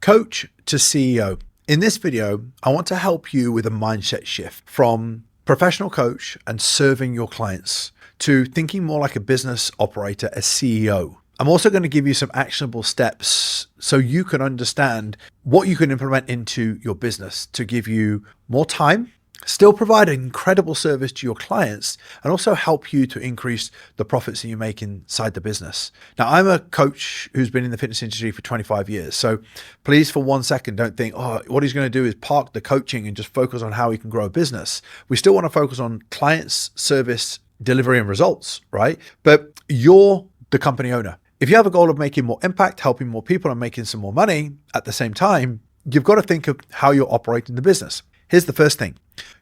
coach to CEO. In this video, I want to help you with a mindset shift from professional coach and serving your clients to thinking more like a business operator, a CEO. I'm also going to give you some actionable steps so you can understand what you can implement into your business to give you more time, still provide an incredible service to your clients, and also help you to increase the profits that you make inside the business. Now, I'm a coach who's been in the fitness industry for 25 years. So please, for 1 second, don't think, oh, what he's going to do is park the coaching and just focus on how he can grow a business. We still want to focus on clients, service, delivery, and results, right? But you're the company owner. If you have a goal of making more impact, helping more people, and making some more money at the same time, you've got to think of how you're operating the business. Here's the first thing.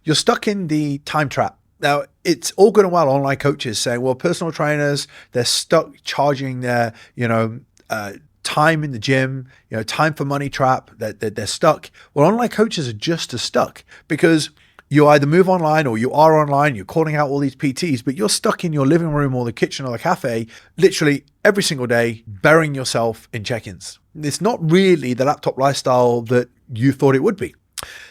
You're stuck in the time trap. Now, it's all good and well online coaches saying, well, personal trainers, they're stuck charging their, time in the gym, time for money trap, they're stuck. Well, online coaches are just as stuck because you either move online or you are online, you're calling out all these PTs, but you're stuck in your living room or the kitchen or the cafe, literally every single day, burying yourself in check-ins. It's not really the laptop lifestyle that you thought it would be.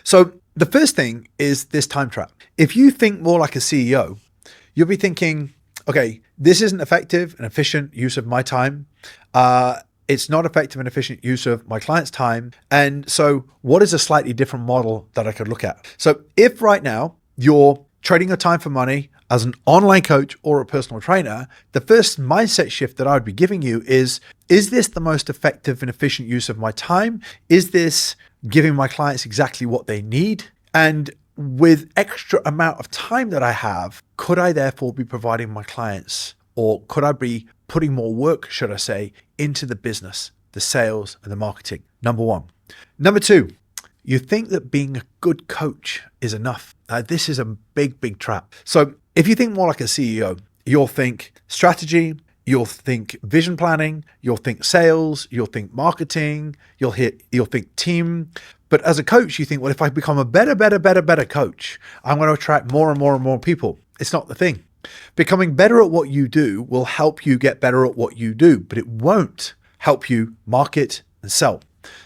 So the first thing is this time trap. If you think more like a CEO, you'll be thinking, okay, this isn't effective and efficient use of my time. It's not effective and efficient use of my client's time. And so what is a slightly different model that I could look at? So if right now you're trading your time for money as an online coach or a personal trainer, the first mindset shift that I would be giving you is this the most effective and efficient use of my time? Is this giving my clients exactly what they need? And with extra amount of time that I have, could I therefore be providing my clients, or could I be putting more work, should I say, into the business, the sales and the marketing? Number one. Number two, you think that being a good coach is enough. This is a big, big trap. So if you think more like a CEO, you'll think strategy, you'll think vision planning, you'll think sales, you'll think marketing, you'll think team. But as a coach, you think, well, if I become a better coach, I'm going to attract more and more and more people. It's not the thing. Becoming better at what you do will help you get better at what you do, but it won't help you market and sell.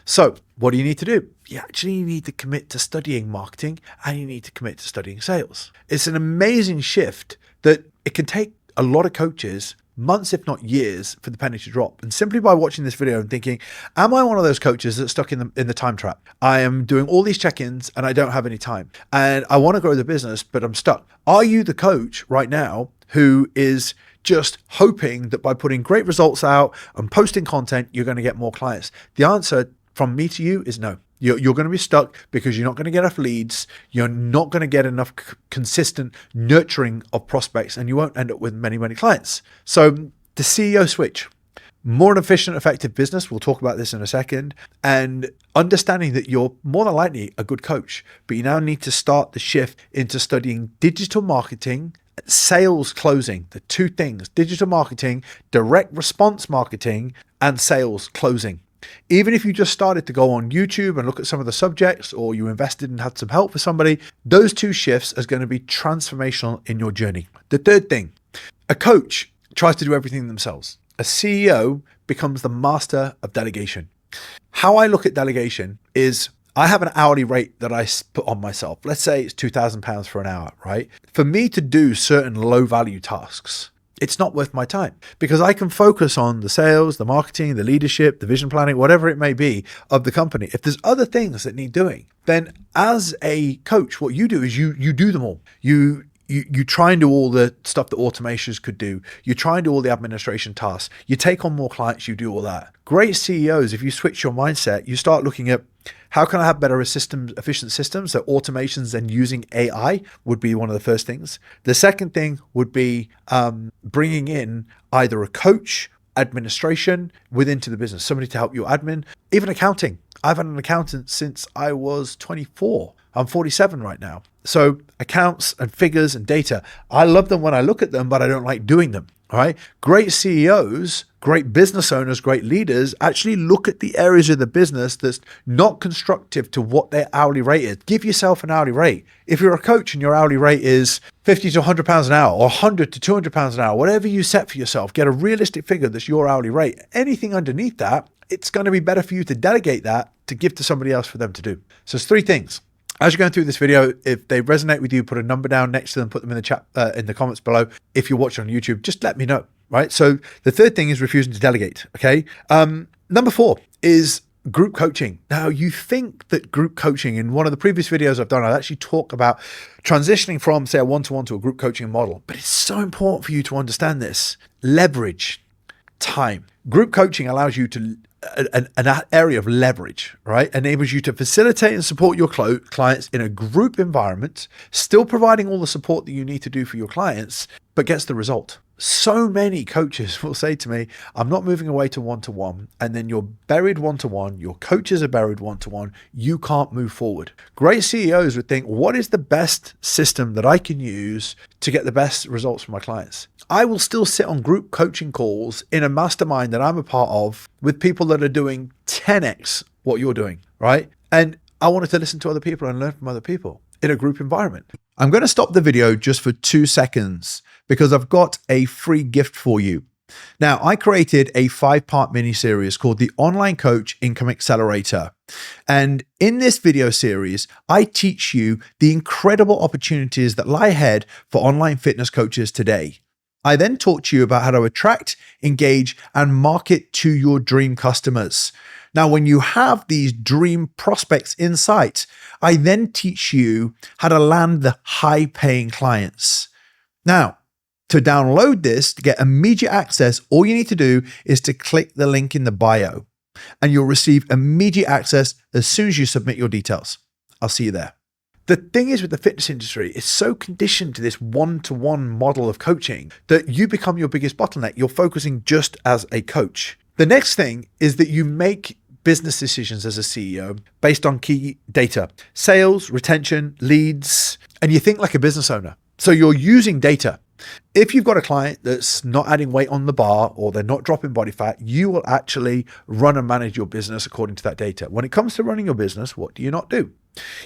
So what do you need to do? You actually need to commit to studying marketing, and you need to commit to studying sales. It's an amazing shift that it can take a lot of coaches months, if not years, for the penny to drop. And simply by watching this video and thinking, am I one of those coaches that's stuck in the time trap? I am doing all these check-ins and I don't have any time. And I want to grow the business, but I'm stuck. Are you the coach right now who is just hoping that by putting great results out and posting content, you're going to get more clients? The answer from me to you is no. You're going to be stuck because you're not going to get enough leads. You're not going to get enough consistent nurturing of prospects, and you won't end up with many, many clients. So the CEO switch, more an efficient, effective business. We'll talk about this in a second. And understanding that you're more than likely a good coach, but you now need to start the shift into studying digital marketing, sales closing, the two things: digital marketing, direct response marketing, and sales closing. Even if you just started to go on YouTube and look at some of the subjects, or you invested and had some help for somebody, those two shifts are going to be transformational in your journey. The third thing, a coach tries to do everything themselves. A CEO becomes the master of delegation. How I look at delegation is I have an hourly rate that I put on myself. Let's say it's £2,000 for an hour, right? For me to do certain low value tasks, it's not worth my time because I can focus on the sales, the marketing, the leadership, the vision planning, whatever it may be of the company. If there's other things that need doing, then as a coach, what you do is you do them all. You try and do all the stuff that automations could do. You try and do all the administration tasks. You take on more clients, you do all that. Great CEOs, if you switch your mindset, you start looking at how can I have better efficient systems? So automations and using AI would be one of the first things. The second thing would be bringing in either a coach, administration within the business, somebody to help you admin, even accounting. I've had an accountant since I was 24. I'm 47 right now. So accounts and figures and data, I love them when I look at them, but I don't like doing them. All right. Great CEOs, great business owners, great leaders actually look at the areas of the business that's not constructive to what their hourly rate is. Give yourself an hourly rate. If you're a coach and your hourly rate is £50 to £100 an hour or £100 to £200 an hour, whatever you set for yourself, get a realistic figure that's your hourly rate. Anything underneath that, it's going to be better for you to delegate that to give to somebody else for them to do. So it's 3 things. As you're going through this video, if they resonate with you, put a number down next to them, put them in the chat, in the comments below. If you're watching on YouTube, just let me know, right? So the 3rd thing is refusing to delegate, okay? Number 4 is group coaching. Now, you think that group coaching, in one of the previous videos I've done, I actually talk about transitioning from, say, a one-to-one to a group coaching model. But it's so important for you to understand this. Leverage time. Group coaching allows you to an area of leverage, right? Enables you to facilitate and support your clients in a group environment, still providing all the support that you need to do for your clients, but gets the result. So many coaches will say to me, I'm not moving away to one-to-one, and then you're buried one-to-one, your coaches are buried one-to-one, you can't move forward. Great CEOs would think, what is the best system that I can use to get the best results for my clients? I will still sit on group coaching calls in a mastermind that I'm a part of with people that are doing 10x what you're doing, right? And I wanted to listen to other people and learn from other people in a group environment. I'm going to stop the video just for 2 seconds because I've got a free gift for you. Now, I created a 5-part mini series called the Online Coach Income Accelerator. And in this video series, I teach you the incredible opportunities that lie ahead for online fitness coaches today. I then talk to you about how to attract, engage, and market to your dream customers. Now, when you have these dream prospects in sight, I then teach you how to land the high-paying clients. Now, to download this, to get immediate access, all you need to do is to click the link in the bio, and you'll receive immediate access as soon as you submit your details. I'll see you there. The thing is with the fitness industry, it's so conditioned to this one-to-one model of coaching that you become your biggest bottleneck. You're focusing just as a coach. The next thing is that you make business decisions as a CEO based on key data, sales, retention, leads, and you think like a business owner. So you're using data. If you've got a client that's not adding weight on the bar or they're not dropping body fat, you will actually run and manage your business according to that data. When it comes to running your business, what do you not do?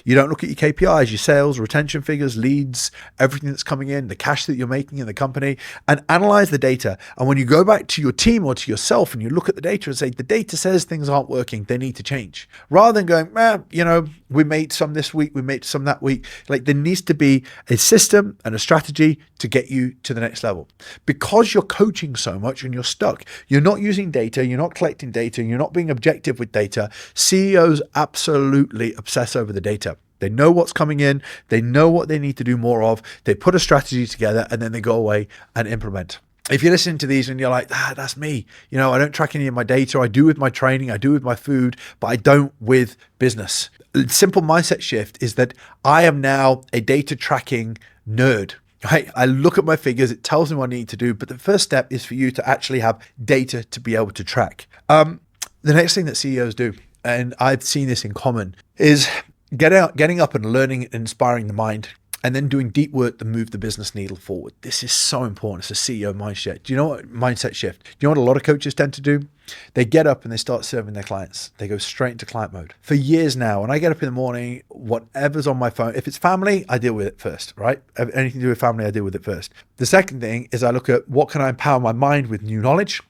You don't look at your KPIs, your sales, retention figures, leads, everything that's coming in, the cash that you're making in the company, and analyze the data. And when you go back to your team or to yourself and you look at the data and say, the data says things aren't working, they need to change. Rather than going, we made some this week, we made some that week. Like, there needs to be a system and a strategy to get you to the next level. Because you're coaching so much and you're stuck, you're not using data, you're not collecting data, you're not being objective with data. CEOs absolutely obsess over the data. They know what's coming in, they know what they need to do more of, they put a strategy together, and then they go away and implement. If you're listening to these and you're like, that's me, I don't track any of my data, I do with my training, I do with my food, but I don't with business. Simple mindset shift is that I am now a data tracking nerd. Right? I look at my figures, it tells me what I need to do, but the first step is for you to actually have data to be able to track. The next thing that CEOs do, and I've seen this in common, is getting up and learning and inspiring the mind, and then doing deep work to move the business needle forward. This is so important. It's a CEO mindset. Do you know what mindset shift? Do you know what a lot of coaches tend to do? They get up and they start serving their clients. They go straight into client mode. For years now, when I get up in the morning, whatever's on my phone, if it's family, I deal with it first, right? Anything to do with family, I deal with it first. The second thing is I look at what can I empower my mind with new knowledge.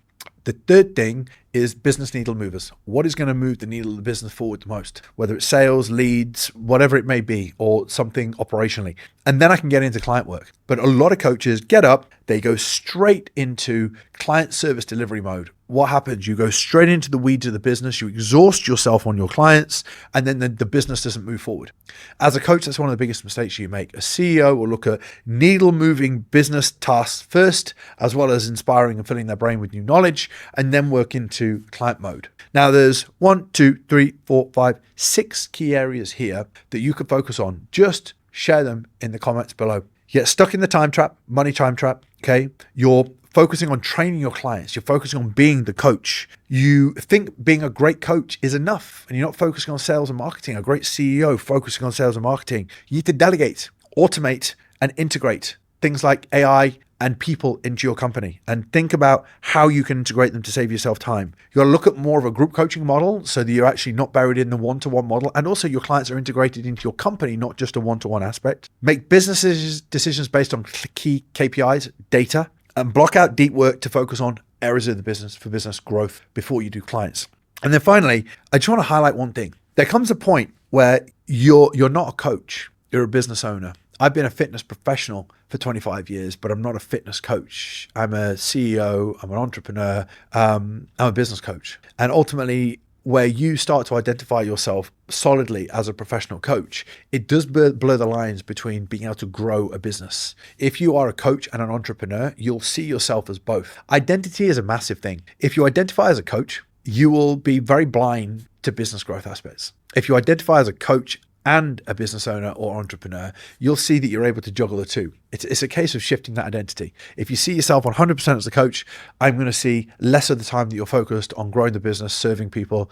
The third thing is business needle movers. What is going to move the needle of the business forward the most? Whether it's sales, leads, whatever it may be, or something operationally. And then I can get into client work. But a lot of coaches get up, they go straight into client service delivery mode. What happens? You go straight into the weeds of the business, you exhaust yourself on your clients, and then the business doesn't move forward. As a coach, that's one of the biggest mistakes you make. A CEO will look at needle-moving business tasks first, as well as inspiring and filling their brain with new knowledge, and then work into client mode. Now, there's 1, 2, 3, 4, 5, 6 key areas here that you could focus on. Just share them in the comments below. You get stuck in the time trap, money time trap, okay? You're focusing on training your clients. You're focusing on being the coach. You think being a great coach is enough, and you're not focusing on sales and marketing. A great CEO focusing on sales and marketing. You need to delegate, automate, and integrate things like AI and people into your company, and think about how you can integrate them to save yourself time. You got to look at more of a group coaching model so that you're actually not buried in the one-to-one model, and also your clients are integrated into your company, not just a one-to-one aspect. Make business decisions based on key KPIs, data, and block out deep work to focus on areas of the business for business growth before you do clients. And then finally, I just want to highlight one thing. there comes a point where you're not a coach, you're a business owner. I've been a fitness professional for 25 years, but I'm not a fitness coach. I'm a CEO, I'm an entrepreneur, I'm a business coach. And ultimately, where you start to identify yourself solidly as a professional coach, it does blur the lines between being able to grow a business. If you are a coach and an entrepreneur, you'll see yourself as both. Identity is a massive thing. If you identify as a coach, you will be very blind to business growth aspects. If you identify as a coach and a business owner or entrepreneur, you'll see that you're able to juggle the two. It's a case of shifting that identity. If you see yourself 100% as a coach, I'm going to see less of the time that you're focused on growing the business, serving people,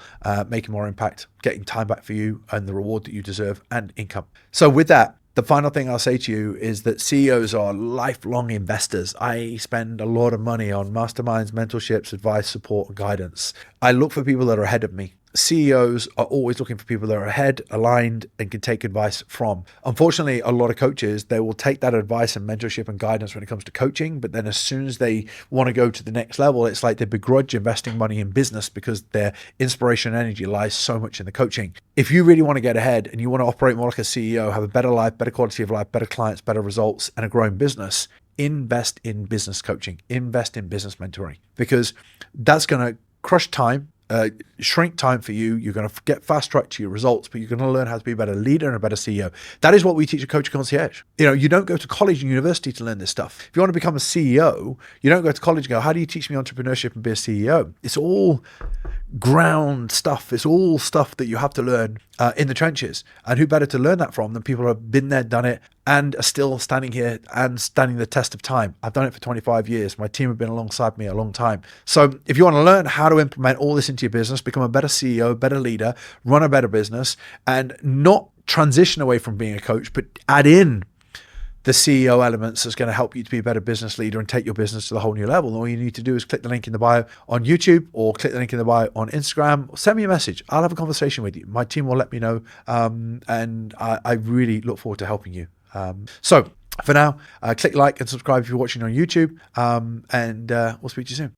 making more impact, getting time back for you and the reward that you deserve and income. So with that, the final thing I'll say to you is that CEOs are lifelong investors. I spend a lot of money on masterminds, mentorships, advice, support, and guidance. I look for people that are ahead of me. CEOs are always looking for people that are ahead, aligned, and can take advice from. Unfortunately, a lot of coaches, they will take that advice and mentorship and guidance when it comes to coaching, but then as soon as they want to go to the next level, it's like they begrudge investing money in business because their inspiration and energy lies so much in the coaching. If you really want to get ahead and you want to operate more like a CEO, have a better life, better quality of life, better clients, better results, and a growing business, invest in business coaching, invest in business mentoring, because that's going to crush time, shrink time for you. You're going to get fast track to your results, but you're going to learn how to be a better leader and a better CEO. That is what we teach at Coach Concierge. You don't go to college and university to learn this stuff. If you want to become a CEO, you don't go to college and go, how do you teach me entrepreneurship and be a CEO? It's all ground stuff. It's all stuff that you have to learn in the trenches. And who better to learn that from than people who have been there, done it, and are still standing here and standing the test of time. I've done it for 25 years. My team have been alongside me a long time. So if you want to learn how to implement all this into your business, become a better CEO, better leader, run a better business, and not transition away from being a coach, but add in the CEO elements that's going to help you to be a better business leader and take your business to the whole new level. All you need to do is click the link in the bio on YouTube or click the link in the bio on Instagram. Or send me a message. I'll have a conversation with you. My team will let me know. And I really look forward to helping you. So for now, click like and subscribe if you're watching on YouTube. And we'll speak to you soon.